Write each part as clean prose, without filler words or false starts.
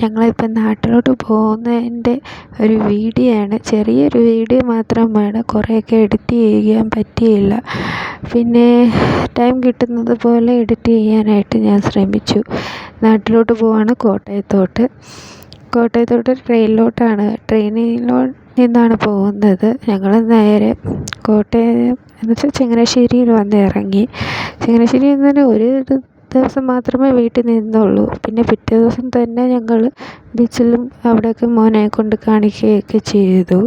ഞങ്ങളിപ്പം നാട്ടിലോട്ട് പോകുന്നതിൻ്റെ ഒരു വീഡിയോ ആണ്. ചെറിയൊരു വീഡിയോ മാത്രമാണ്, കുറേയൊക്കെ എഡിറ്റ് ചെയ്യാൻ പറ്റിയില്ല. പിന്നെ ടൈം കിട്ടുന്നത് പോലെ എഡിറ്റ് ചെയ്യാനായിട്ട് ഞാൻ ശ്രമിച്ചു. നാട്ടിലോട്ട് പോവാണ്, കോട്ടയത്തോട്ട് ട്രെയിനിലോ നിന്നാണ് പോകുന്നത്. ഞങ്ങൾ നേരെ കോട്ടയം എന്നുവെച്ചാൽ ചങ്ങനാശ്ശേരിയിൽ വന്ന് ഇറങ്ങി. ചങ്ങനാശ്ശേരിയിൽ നിന്ന് തന്നെ ഒരു ദിവസം മാത്രമേ വീട്ടിൽ നിന്നുള്ളൂ. പിന്നെ പിറ്റേ ദിവസം തന്നെ ഞങ്ങൾ ബീച്ചിലും അവിടെയൊക്കെ മോനെ കൊണ്ട് കാണിക്കുകയൊക്കെ ചെയ്തു.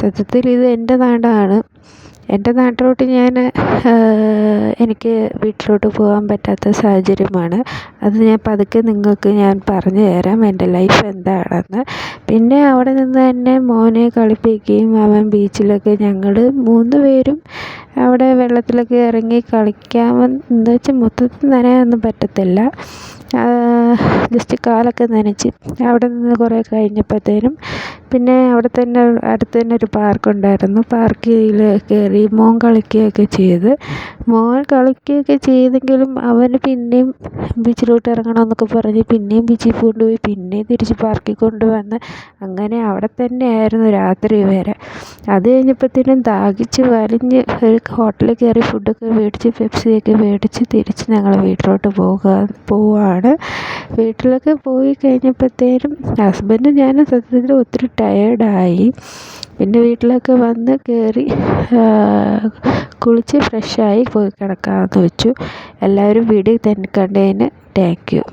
സത്യത്തിൽ ഇത് എൻ്റെ നാടാണ്. എൻ്റെ നാട്ടിലോട്ട് എനിക്ക് വീട്ടിലോട്ട് പോകാൻ പറ്റാത്ത സാഹചര്യമാണ്. അത് ഞാൻ പതുക്കെ നിങ്ങൾക്ക് ഞാൻ പറഞ്ഞു തരാം എൻ്റെ ലൈഫ് എന്താണെന്ന്. പിന്നെ അവിടെ നിന്ന് തന്നെ മോനെ കളിപ്പിക്കുകയും അവൻ ബീച്ചിലൊക്കെ ഞങ്ങൾ 3 പേരും അവിടെ വെള്ളത്തിലൊക്കെ ഇറങ്ങി കളിക്കാമെന്ന് വെച്ചാൽ മൊത്തത്തിൽ നനയാനൊന്നും പറ്റത്തില്ല. ജസ്റ്റ് കാലൊക്കെ നനച്ച് അവിടെ നിന്ന് കുറേ കഴിഞ്ഞപ്പോഴത്തേനും പിന്നെ അവിടെ തന്നെ അടുത്ത് തന്നെ ഒരു പാർക്കുണ്ടായിരുന്നു. പാർക്കിൽ കയറി മോൻ കളിക്കുകയൊക്കെ ചെയ്തെങ്കിലും അവന് പിന്നെയും ബീച്ചിലോട്ട് ഇറങ്ങണമെന്നൊക്കെ പറഞ്ഞ് പിന്നെയും ബീച്ചിൽ കൊണ്ടുപോയി, പിന്നെയും തിരിച്ച് പാർക്കിൽ കൊണ്ടുവന്ന് അങ്ങനെ അവിടെ തന്നെയായിരുന്നു രാത്രി വരെ. അത് കഴിഞ്ഞപ്പോഴത്തേനും ദാഹിച്ച് വലിഞ്ഞ് ഒരു ഹോട്ടലിൽ കയറി ഫുഡൊക്കെ മേടിച്ച് പെപ്സിയൊക്കെ മേടിച്ച് തിരിച്ച് ഞങ്ങൾ വീട്ടിലോട്ട് പോവാണ്. വീട്ടിലൊക്കെ പോയി കഴിഞ്ഞപ്പോഴത്തേനും ഹസ്ബൻഡും ഞാനും സത്യത്തിൽ ഒത്തിരി ടയേർഡായി. പിന്നെ വീട്ടിലൊക്കെ വന്ന് കയറി കുളിച്ച് ഫ്രഷായി പോയി കിടക്കാമെന്ന് വെച്ചു. എല്ലാവരും വീഡിയോ തന്നെ കണ്ടതിന് താങ്ക് യു.